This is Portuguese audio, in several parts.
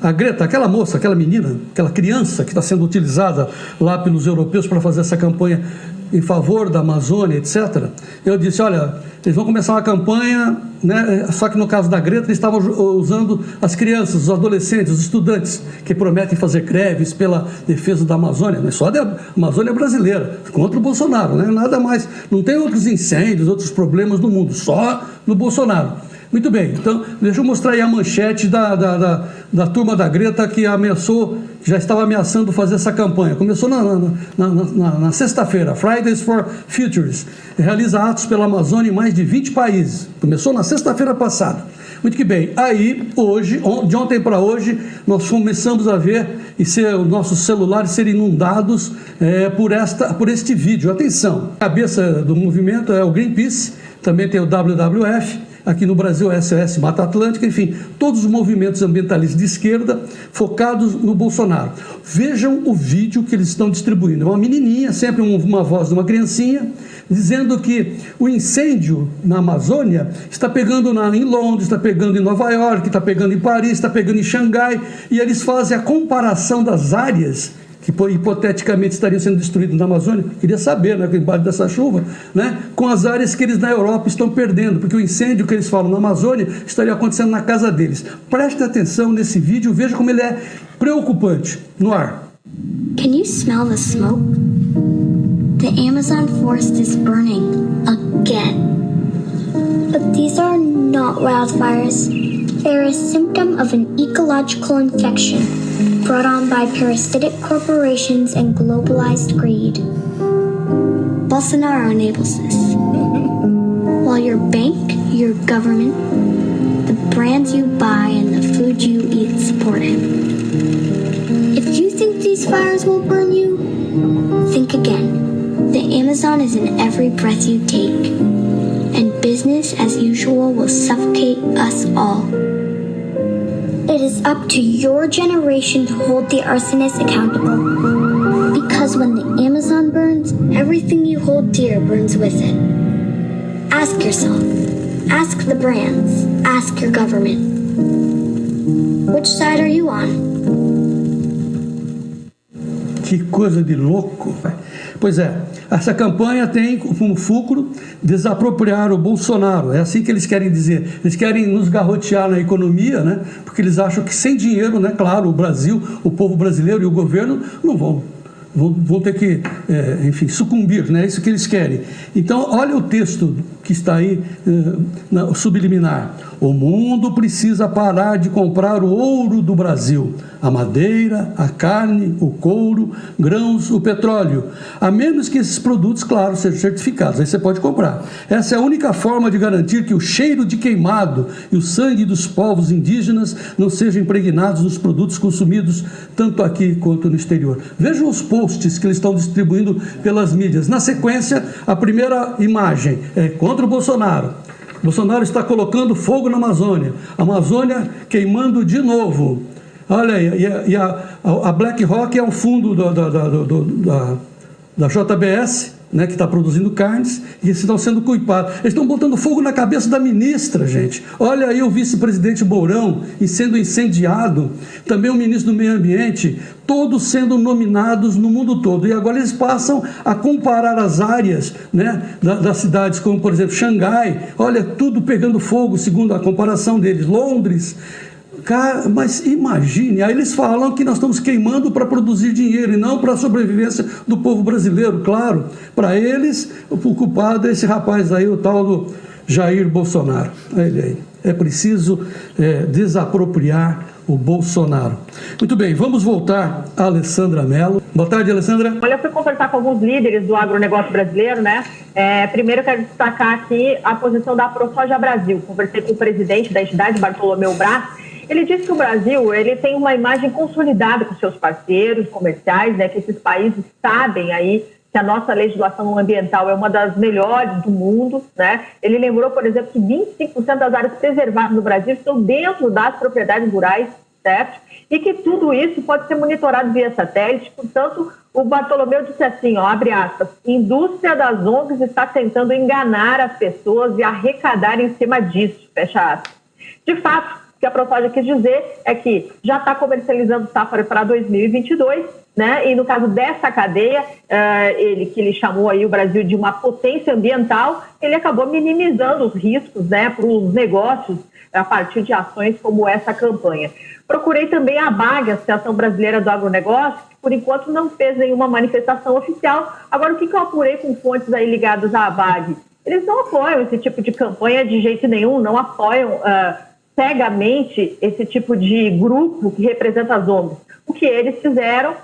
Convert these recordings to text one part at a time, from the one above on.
a Greta, aquela moça, aquela menina, aquela criança que está sendo utilizada lá pelos europeus para fazer essa campanha em favor da Amazônia, etc., eu disse, olha, eles vão começar uma campanha, né, só que no caso da Greta eles estavam usando as crianças, os adolescentes, os estudantes, que prometem fazer greves pela defesa da Amazônia, não é só da Amazônia brasileira, contra o Bolsonaro, né, nada mais, não tem outros incêndios, outros problemas no mundo, só no Bolsonaro. Muito bem, então deixa eu mostrar aí a manchete da turma da Greta que ameaçou, já estava ameaçando fazer essa campanha. Começou na sexta-feira, Fridays for Futures, realiza atos pela Amazônia em mais de 20 países. Começou na sexta-feira passada. Muito que bem, aí hoje, de ontem para hoje, nós começamos a ver os nossos celulares serem inundados por este vídeo. Atenção, a cabeça do movimento é o Greenpeace, também tem o WWF, aqui no Brasil, SOS Mata Atlântica, enfim, todos os movimentos ambientalistas de esquerda focados no Bolsonaro. Vejam o vídeo que eles estão distribuindo. É uma menininha, sempre uma voz de uma criancinha, dizendo que o incêndio na Amazônia está pegando em Londres, está pegando em Nova York, está pegando em Paris, está pegando em Xangai, e eles fazem a comparação das áreas que hipoteticamente estariam sendo destruídos na Amazônia, queria saber, né, embaixo dessa chuva, né, com as áreas que eles na Europa estão perdendo, porque o incêndio que eles falam na Amazônia estaria acontecendo na casa deles. Preste atenção nesse vídeo, veja como ele é preocupante. No ar. Can you smell the smoke? The Amazon forest is burning again. But these are not wildfires. They're a symptom of an ecological infection brought on by parasitic corporations and globalized greed. Bolsonaro enables this. While your bank, your government, the brands you buy and the food you eat support him. If you think these fires will burn you, think again. The Amazon is in every breath you take, and business as usual will suffocate us all. It is up to your generation to hold the arsonists accountable. Because when the Amazon burns, everything you hold dear burns with it. Ask yourself, ask the brands, ask your government. Which side are you on? Que coisa de louco. Pois é, essa campanha tem como fulcro desapropriar o Bolsonaro. É assim que eles querem dizer. Eles querem nos garrotear na economia, né? Porque eles acham que sem dinheiro, né? Claro, o Brasil, o povo brasileiro e o governo não vão ter que, enfim, sucumbir, né? É isso que eles querem. Então, olha o texto que está aí subliminar. O mundo precisa parar de comprar o ouro do Brasil, a madeira, a carne, o couro, grãos, o petróleo, a menos que esses produtos, claro, sejam certificados. Aí você pode comprar. Essa é a única forma de garantir que o cheiro de queimado e o sangue dos povos indígenas não sejam impregnados nos produtos consumidos tanto aqui quanto no exterior. Vejam os posts que eles estão distribuindo pelas mídias. Na sequência, a primeira imagem é contra o Bolsonaro. Bolsonaro está colocando fogo na Amazônia. A Amazônia queimando de novo. Olha aí, e a BlackRock é o fundo da JBS, né, que está produzindo carnes, e eles estão sendo culpados. Eles estão botando fogo na cabeça da ministra, gente. Olha aí o vice-presidente Mourão sendo incendiado, também o ministro do Meio Ambiente, todos sendo nominados no mundo todo. E agora eles passam a comparar as áreas, né, das cidades, como, por exemplo, Xangai. Olha, tudo pegando fogo, segundo a comparação deles. Londres. Cara, mas imagine, aí eles falam que nós estamos queimando para produzir dinheiro e não para a sobrevivência do povo brasileiro, claro. Para eles, o culpado é esse rapaz aí, o tal do Jair Bolsonaro. Ele aí. É preciso desapropriar o Bolsonaro. Muito bem, vamos voltar a Alessandra Mello. Boa tarde, Alessandra. Olha, eu fui conversar com alguns líderes do agronegócio brasileiro, né? Primeiro eu quero destacar aqui a posição da ProSoja Brasil. Conversei com o presidente da entidade, Bartolomeu Braz. Ele disse que o Brasil tem uma imagem consolidada com seus parceiros comerciais, né, que esses países sabem aí que a nossa legislação ambiental é uma das melhores do mundo, né? Ele lembrou, por exemplo, que 25% das áreas preservadas no Brasil estão dentro das propriedades rurais, certo? E que tudo isso pode ser monitorado via satélite. Portanto, o Bartolomeu disse assim, ó, abre aspas, indústria das ONGs está tentando enganar as pessoas e arrecadar em cima disso, fecha aspas. De fato, que a ProSoja quis dizer é que já está comercializando safra para 2022, né? E no caso dessa cadeia, ele chamou aí o Brasil de uma potência ambiental, ele acabou minimizando os riscos, né, para os negócios a partir de ações como essa campanha. Procurei também a ABAG, a Associação Brasileira do Agronegócio, que por enquanto não fez nenhuma manifestação oficial. Agora, o que eu apurei com fontes aí ligadas à ABAG? Eles não apoiam esse tipo de campanha de jeito nenhum, não apoiam cegamente esse tipo de grupo que representa as ONGs. O que eles fizeram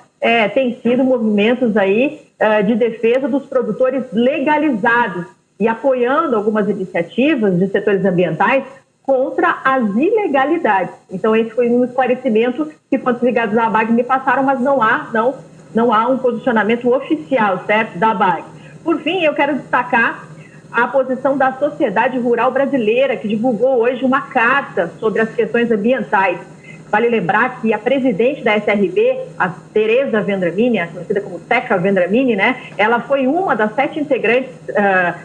tem sido movimentos aí de defesa dos produtores legalizados e apoiando algumas iniciativas de setores ambientais contra as ilegalidades. Então, esse foi um esclarecimento que fontes ligadas à ABAG me passaram, mas não há um posicionamento oficial, certo, da ABAG. Por fim, eu quero destacar a posição da Sociedade Rural Brasileira, que divulgou hoje uma carta sobre as questões ambientais. Vale lembrar que a presidente da SRB, a Tereza Vendramini, conhecida como Teca Vendramini, né, ela foi uma das 7 integrantes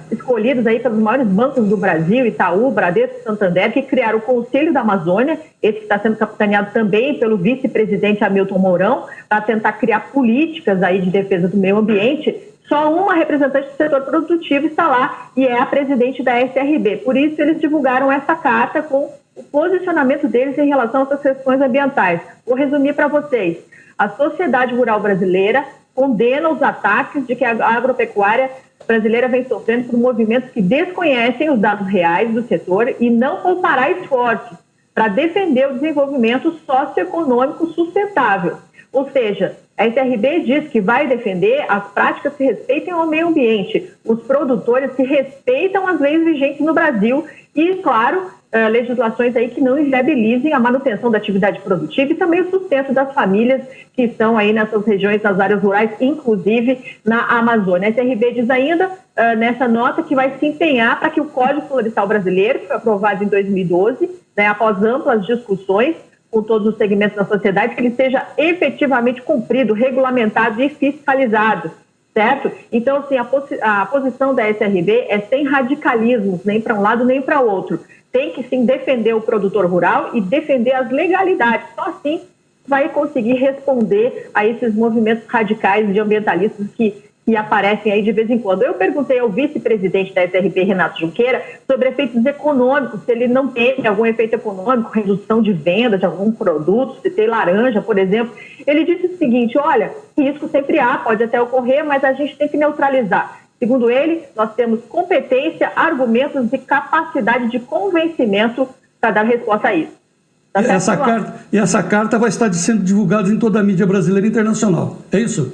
escolhidas aí pelos maiores bancos do Brasil, Itaú, Bradesco e Santander, que criaram o Conselho da Amazônia, esse que está sendo capitaneado também pelo vice-presidente Hamilton Mourão, para tentar criar políticas aí de defesa do meio ambiente. Só uma representante do setor produtivo está lá e é a presidente da SRB. Por isso, eles divulgaram essa carta com o posicionamento deles em relação a essas questões ambientais. Vou resumir para vocês. A Sociedade Rural Brasileira condena os ataques de que a agropecuária brasileira vem sofrendo por movimentos que desconhecem os dados reais do setor e não poupará esforços para defender o desenvolvimento socioeconômico sustentável. Ou seja, a SRB diz que vai defender as práticas que respeitem ao meio ambiente, os produtores que respeitam as leis vigentes no Brasil e, claro, legislações aí que não inviabilizem a manutenção da atividade produtiva e também o sustento das famílias que estão aí nessas regiões, nas áreas rurais, inclusive na Amazônia. A SRB diz ainda, nessa nota, que vai se empenhar para que o Código Florestal Brasileiro, que foi aprovado em 2012, né, após amplas discussões com todos os segmentos da sociedade, que ele seja efetivamente cumprido, regulamentado e fiscalizado, certo? Então, assim, a posição da SRB é sem radicalismos, nem para um lado nem para o outro. Tem que, sim, defender o produtor rural e defender as legalidades. Só assim vai conseguir responder a esses movimentos radicais de ambientalistas que aparecem aí de vez em quando. Eu perguntei ao vice-presidente da SRB, Renato Junqueira, sobre efeitos econômicos, se ele não tem algum efeito econômico, redução de venda de algum produto, se tem laranja, por exemplo. Ele disse o seguinte: olha, risco sempre há, pode até ocorrer, mas a gente tem que neutralizar. Segundo ele, nós temos competência, argumentos e capacidade de convencimento para dar resposta a isso. Tá certo? Essa carta vai estar sendo divulgada em toda a mídia brasileira e internacional, é isso?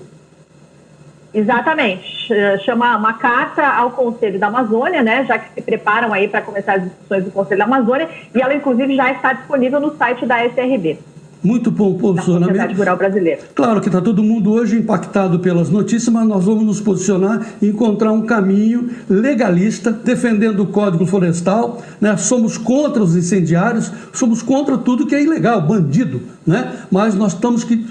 Exatamente. Chama uma carta ao Conselho da Amazônia, né, já que se preparam aí para começar as discussões do Conselho da Amazônia, e ela, inclusive, já está disponível no site da SRB. Muito bom posicionamento. Da Sociedade Rural Brasileira. Claro que está todo mundo hoje impactado pelas notícias, mas nós vamos nos posicionar e encontrar um caminho legalista, defendendo o Código Florestal, né? Somos contra os incendiários, somos contra tudo que é ilegal, bandido, né? Mas nós estamos que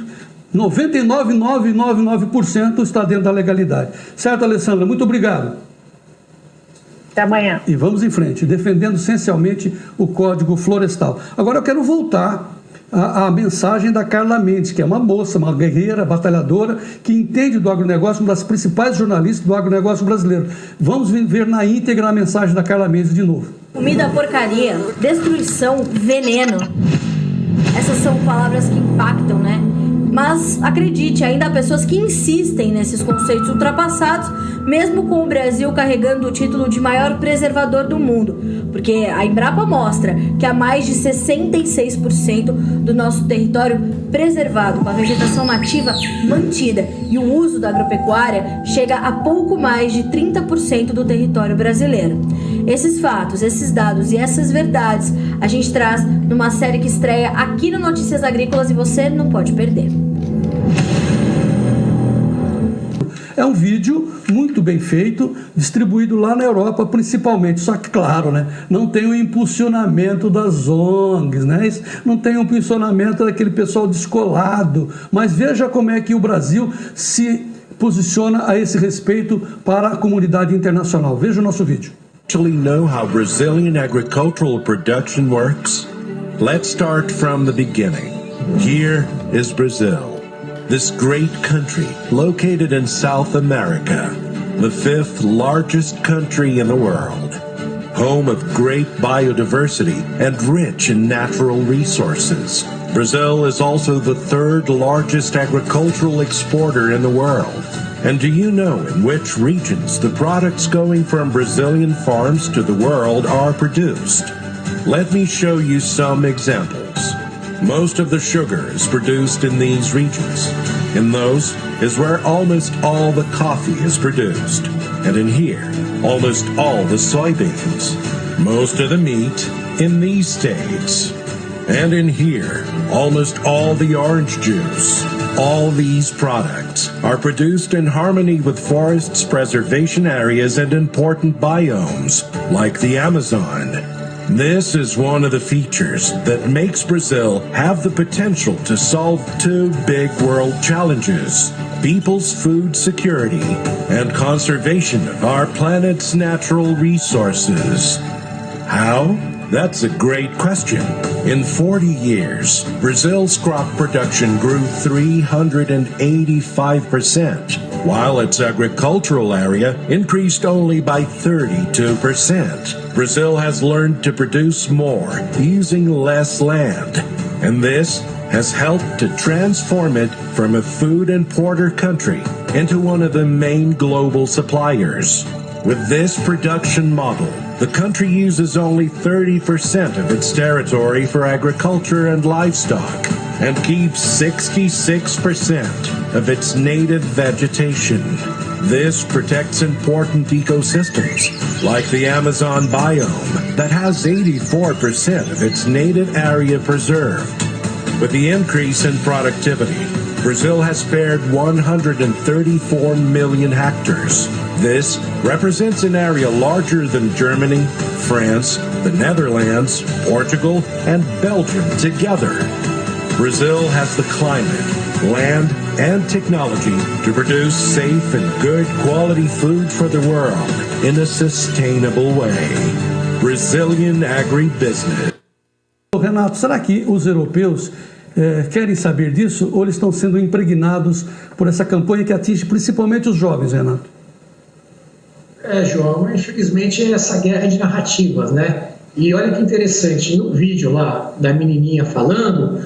99,999% está dentro da legalidade. Certo, Alessandra? Muito obrigado. Até amanhã. E vamos em frente, defendendo essencialmente o Código Florestal. Agora eu quero voltar à mensagem da Carla Mendes, que é uma moça, uma guerreira, batalhadora, que entende do agronegócio, uma das principais jornalistas do agronegócio brasileiro. Vamos ver na íntegra a mensagem da Carla Mendes de novo. Comida porcaria, destruição, veneno. Essas são palavras que impactam, né? Mas acredite, ainda há pessoas que insistem nesses conceitos ultrapassados, mesmo com o Brasil carregando o título de maior preservador do mundo, porque a Embrapa mostra que há mais de 66% do nosso território preservado, com a vegetação nativa mantida, e o uso da agropecuária chega a pouco mais de 30% do território brasileiro. Esses fatos, esses dados e essas verdades a gente traz numa série que estreia aqui no Notícias Agrícolas e você não pode perder. É um vídeo muito bem feito, distribuído lá na Europa principalmente, só que claro, né, não tem o impulsionamento das ONGs, né, não tem o impulsionamento daquele pessoal descolado, mas veja como é que o Brasil se posiciona a esse respeito para a comunidade internacional. Veja o nosso vídeo. Actually know how Brazilian agricultural production works? let's start from the beginning. Here is Brazil, this great country located in South America, the 5th largest country in the world, home of great biodiversity and rich in natural resources. Brazil is also the 3rd largest agricultural exporter in the world. And do you know in which regions the products going from Brazilian farms to the world are produced? Let me show you some examples. Most of the sugar is produced in these regions. In those is where almost all the coffee is produced. And in here, almost all the soybeans. Most of the meat in these states. And in here, almost all the orange juice. All these products are produced in harmony with forests, preservation areas, and important biomes, like the Amazon. This is one of the features that makes Brazil have the potential to solve 2 big world challenges: people's food security and conservation of our planet's natural resources. How? That's a great question. In 40 years, Brazil's crop production grew 385%, while its agricultural area increased only by 32%. Brazil has learned to produce more using less land, and this has helped to transform it from a food importer country into one of the main global suppliers. With this production model, the country uses only 30% of its territory for agriculture and livestock and keeps 66% of its native vegetation. This protects important ecosystems, like the Amazon biome, that has 84% of its native area preserved. With the increase in productivity, Brazil has spared 134 million hectares. This represents an area larger than Germany, France, the Netherlands, Portugal, and Belgium together. Brazil has the climate, land, and technology to produce safe and good quality food for the world in a sustainable way. Brazilian agribusiness. Renato, será que os europeus querem saber disso ou eles estão sendo impregnados por essa campanha que atinge principalmente os jovens, Renato? João, infelizmente é essa guerra de narrativas, né? E olha que interessante, no vídeo lá da menininha falando,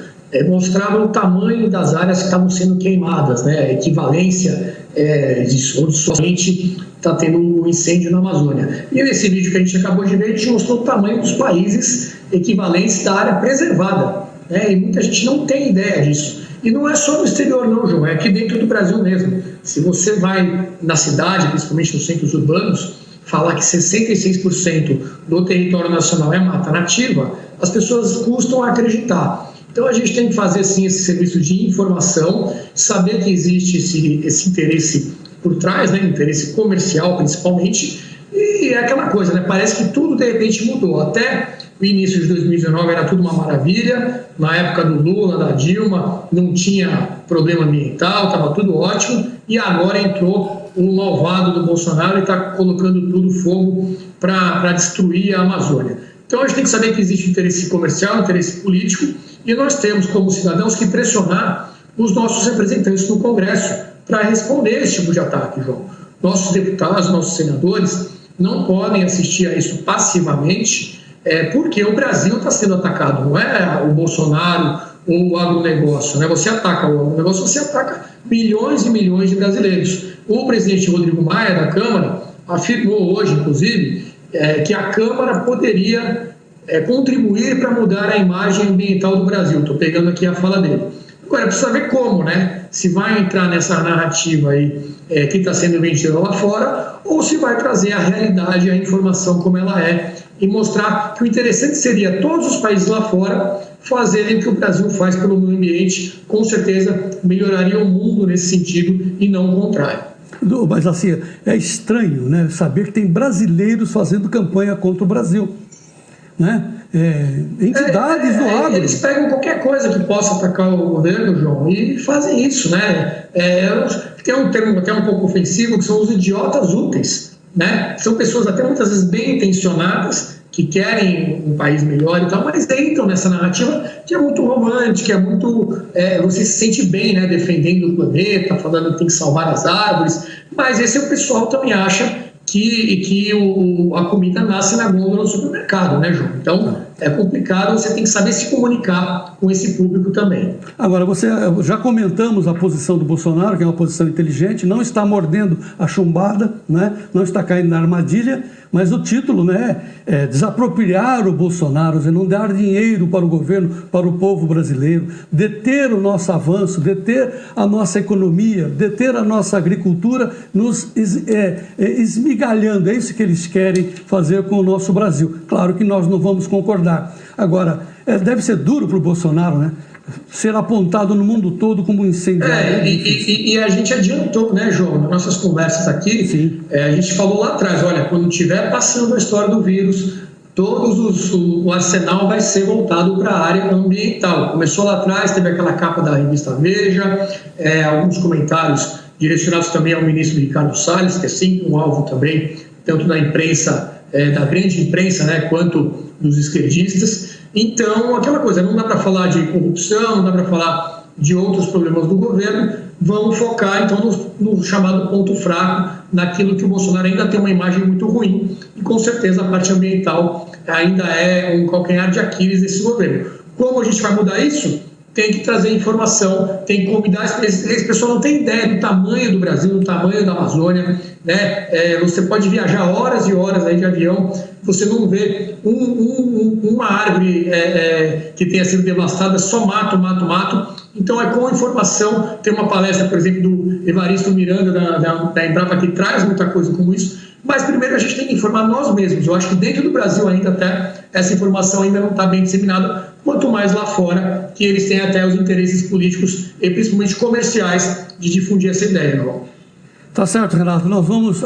mostrava o tamanho das áreas que estavam sendo queimadas, né? A equivalência de onde somente está tendo um incêndio na Amazônia. E nesse vídeo que a gente acabou de ver, a gente mostrou o tamanho dos países equivalentes da área preservada, né? E muita gente não tem ideia disso. E não é só no exterior não, João, é aqui dentro do Brasil mesmo. Se você vai na cidade, principalmente nos centros urbanos, falar que 66% do território nacional é mata nativa, as pessoas custam a acreditar. Então a gente tem que fazer sim esse serviço de informação, saber que existe esse interesse por trás, né, interesse comercial principalmente, e é aquela coisa, né, parece que tudo de repente mudou. Até o início de 2019 era tudo uma maravilha, na época do Lula, da Dilma, não tinha problema ambiental, estava tudo ótimo, e agora entrou o malvado do Bolsonaro e está colocando tudo fogo para destruir a Amazônia. Então a gente tem que saber que existe interesse comercial, interesse político, e nós temos como cidadãos que pressionar os nossos representantes no Congresso para responder esse tipo de ataque, João. Nossos deputados, nossos senadores não podem assistir a isso passivamente, porque o Brasil está sendo atacado, não é o Bolsonaro ou o agronegócio, né? Você ataca o agronegócio, você ataca milhões e milhões de brasileiros. O presidente Rodrigo Maia, da Câmara, afirmou hoje, inclusive, que a Câmara poderia contribuir para mudar a imagem ambiental do Brasil. Estou pegando aqui a fala dele. Agora, precisa ver como, né? Se vai entrar nessa narrativa aí que está sendo vendida lá fora, ou se vai trazer a realidade, a informação como ela é, e mostrar que o interessante seria todos os países lá fora fazerem o que o Brasil faz pelo meio ambiente. Com certeza melhoraria o mundo nesse sentido e não o contrário. Mas assim, é estranho, né, saber que tem brasileiros fazendo campanha contra o Brasil, né? Entidades do agro. Eles pegam qualquer coisa que possa atacar o governo, João, e fazem isso, né? Tem um termo até um pouco ofensivo, que são os idiotas úteis, né? São pessoas até muitas vezes bem intencionadas, que querem um país melhor e tal, mas entram nessa narrativa que é muito romântica, é muito... você se sente bem, né, defendendo o planeta, falando que tem que salvar as árvores, mas esse pessoal também acha que a comida nasce na gôndola do supermercado, né, João? Então, é complicado, você tem que saber se comunicar com esse público também. Agora, já comentamos a posição do Bolsonaro, que é uma posição inteligente, não está mordendo a chumbada, né? Não está caindo na armadilha, mas o título, né, é desapropriar o Bolsonaro, não dar dinheiro para o governo, para o povo brasileiro, deter o nosso avanço, deter a nossa economia, deter a nossa agricultura, nos esmigalhando. É isso que eles querem fazer com o nosso Brasil. Claro que nós não vamos concordar. Agora, deve ser duro para o Bolsonaro, né? Ser apontado no mundo todo como um incendiário. E a gente adiantou, né, João, nas nossas conversas aqui, a gente falou lá atrás, olha, quando estiver passando a história do vírus, o arsenal vai ser voltado para a área ambiental. Começou lá atrás, teve aquela capa da revista Veja, alguns comentários direcionados também ao ministro Ricardo Salles, que é sempre um alvo também, tanto da imprensa, da grande imprensa, né, quanto dos esquerdistas. Então, aquela coisa, não dá para falar de corrupção, não dá para falar de outros problemas do governo, vamos focar então no chamado ponto fraco, naquilo que o Bolsonaro ainda tem uma imagem muito ruim, e com certeza a parte ambiental ainda é um calcanhar de Aquiles desse governo. Como a gente vai mudar isso? Tem que trazer informação, tem que convidar esse pessoal não tem ideia do tamanho do Brasil, do tamanho da Amazônia, né? Você pode viajar horas e horas aí de avião, você não vê uma árvore que tenha sido devastada, só mato. Então com informação, tem uma palestra, por exemplo, do Evaristo Miranda da Embrapa, que traz muita coisa como isso. Mas primeiro a gente tem que informar nós mesmos. Eu acho que dentro do Brasil ainda até essa informação ainda não está bem disseminada, quanto mais lá fora, que eles têm até os interesses políticos e principalmente comerciais de difundir essa ideia, João. Tá certo, Renato. Nós vamos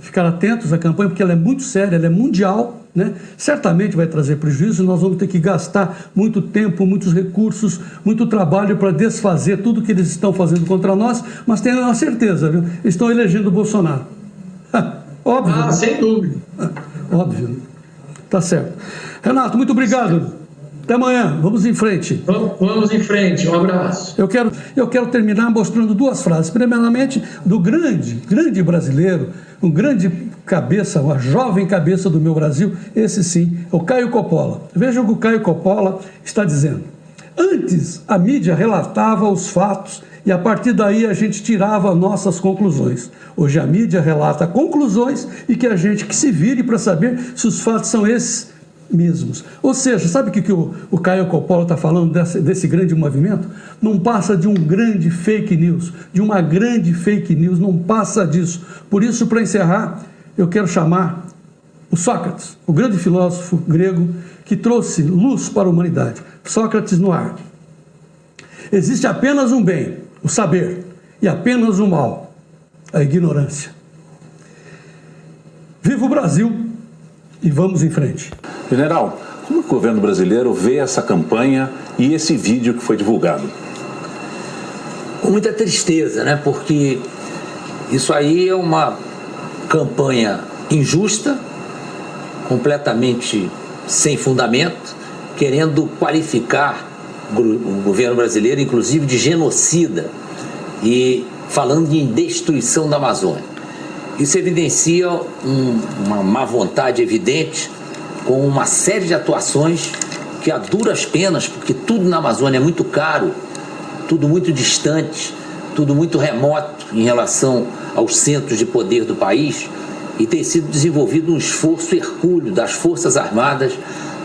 ficar atentos à campanha, porque ela é muito séria, ela é mundial, né? Certamente vai trazer prejuízo, nós vamos ter que gastar muito tempo, muitos recursos, muito trabalho para desfazer tudo que eles estão fazendo contra nós, mas tenham a certeza, viu? Estão elegendo o Bolsonaro. Óbvio. Sem dúvida. Óbvio. Tá certo. Renato, muito obrigado. Até amanhã. Vamos em frente. Vamos em frente. Um abraço. Eu quero terminar mostrando duas frases. Primeiramente, do grande brasileiro, um grande cabeça, uma jovem cabeça do meu Brasil, esse sim, o Caio Coppola. Veja o que o Caio Coppola está dizendo. Antes, a mídia relatava os fatos e a partir daí a gente tirava nossas conclusões. Hoje a mídia relata conclusões e que a gente que se vire para saber se os fatos são esses mesmos. Ou seja, sabe o que o Caio Coppola está falando desse grande movimento? Não passa de um grande fake news, de uma grande fake news, não passa disso. Por isso, para encerrar, eu quero chamar o Sócrates, o grande filósofo grego que trouxe luz para a humanidade. Sócrates no ar. Existe apenas um bem, o saber, e apenas um mal, a ignorância. Viva o Brasil e vamos em frente. General, como o governo brasileiro vê essa campanha e esse vídeo que foi divulgado? Com muita tristeza, né? Porque isso aí é uma campanha injusta, completamente sem fundamento, querendo qualificar o governo brasileiro, inclusive, de genocida e falando em destruição da Amazônia. Isso evidencia uma má vontade evidente com uma série de atuações que, a duras penas, porque tudo na Amazônia é muito caro, tudo muito distante, tudo muito remoto em relação aos centros de poder do país, e tem sido desenvolvido um esforço hercúleo das Forças Armadas,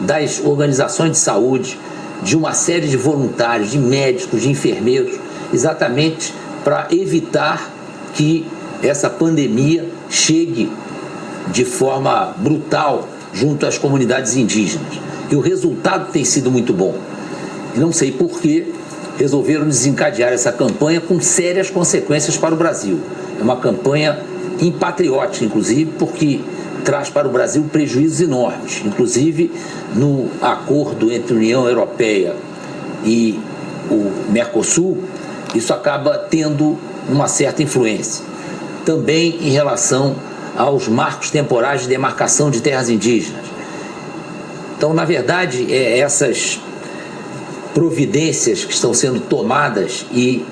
das organizações de saúde, de uma série de voluntários, de médicos, de enfermeiros, exatamente para evitar que essa pandemia chegue de forma brutal junto às comunidades indígenas. E o resultado tem sido muito bom. E não sei por que resolveram desencadear essa campanha com sérias consequências para o Brasil. É uma campanha impatriótica, inclusive, porque traz para o Brasil prejuízos enormes. Inclusive, no acordo entre a União Europeia e o Mercosul, isso acaba tendo uma certa influência. Também em relação aos marcos temporais de demarcação de terras indígenas. Então, na verdade, essas providências que estão sendo tomadas e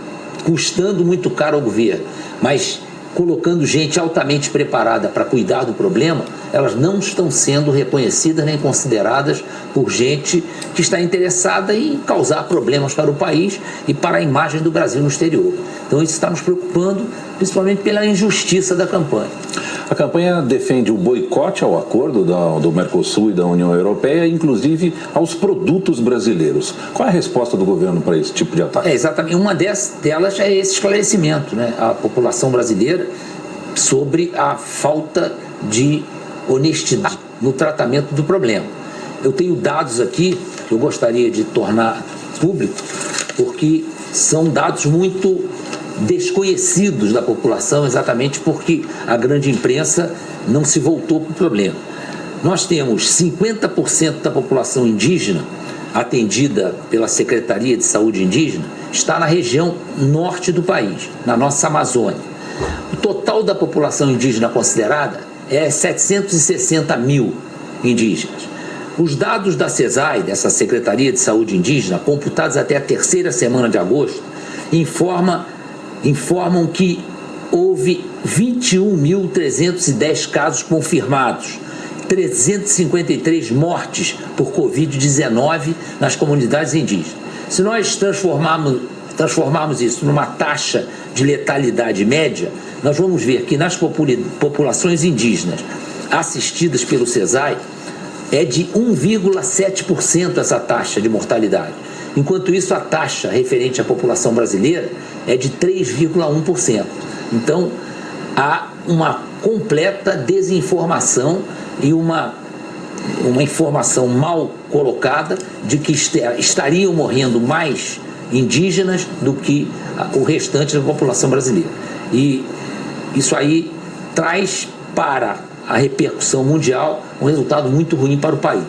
custando muito caro ao governo, mas colocando gente altamente preparada para cuidar do problema, elas não estão sendo reconhecidas nem consideradas por gente que está interessada em causar problemas para o país e para a imagem do Brasil no exterior. Então isso está nos preocupando, principalmente pela injustiça da campanha. A campanha defende o boicote ao acordo do Mercosul e da União Europeia, inclusive aos produtos brasileiros. Qual é a resposta do governo para esse tipo de ataque? Exatamente. Uma delas é esse esclarecimento, né? A população brasileira sobre a falta de honestidade no tratamento do problema. Eu tenho dados aqui que eu gostaria de tornar público, porque são dados muito desconhecidos da população, exatamente porque a grande imprensa não se voltou para o problema. Nós temos 50% da população indígena atendida pela Secretaria de Saúde Indígena está na região norte do país, na nossa Amazônia. O total da população indígena considerada é 760 mil indígenas. Os dados da CESAI, dessa Secretaria de Saúde Indígena, computados até a terceira semana de agosto, informam que houve 21.310 casos confirmados, 353 mortes por Covid-19 nas comunidades indígenas. Se nós transformarmos isso numa taxa de letalidade média, nós vamos ver que nas populações indígenas assistidas pelo CESAI é de 1,7% essa taxa de mortalidade. Enquanto isso, a taxa referente à população brasileira é de 3,1%. Então, há uma completa desinformação e uma informação mal colocada de que estariam morrendo mais indígenas do que o restante da população brasileira. E isso aí traz para a repercussão mundial um resultado muito ruim para o país.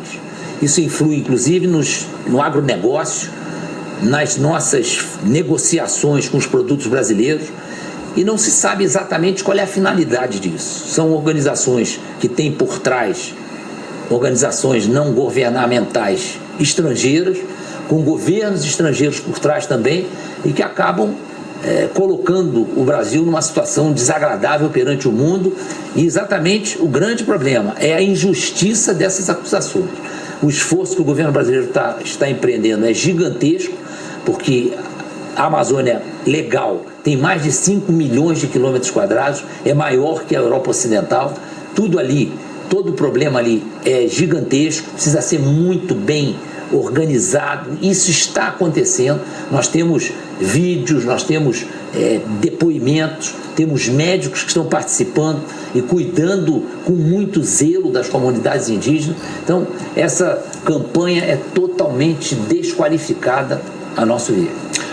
Isso influi, inclusive, no agronegócio, nas nossas negociações com os produtos brasileiros, e não se sabe exatamente qual é a finalidade disso. São organizações que têm por trás organizações não governamentais estrangeiras, com governos estrangeiros por trás também, e que acabam colocando o Brasil numa situação desagradável perante o mundo. E exatamente o grande problema é a injustiça dessas acusações. O esforço que o governo brasileiro está empreendendo é gigantesco, porque a Amazônia legal tem mais de 5 milhões de quilômetros quadrados, é maior que a Europa Ocidental. Tudo ali, todo o problema ali é gigantesco, precisa ser muito bem organizado. Isso está acontecendo. Nós temos vídeos, nós temos depoimentos, temos médicos que estão participando e cuidando com muito zelo das comunidades indígenas. Então, essa campanha é totalmente desqualificada a nosso ver.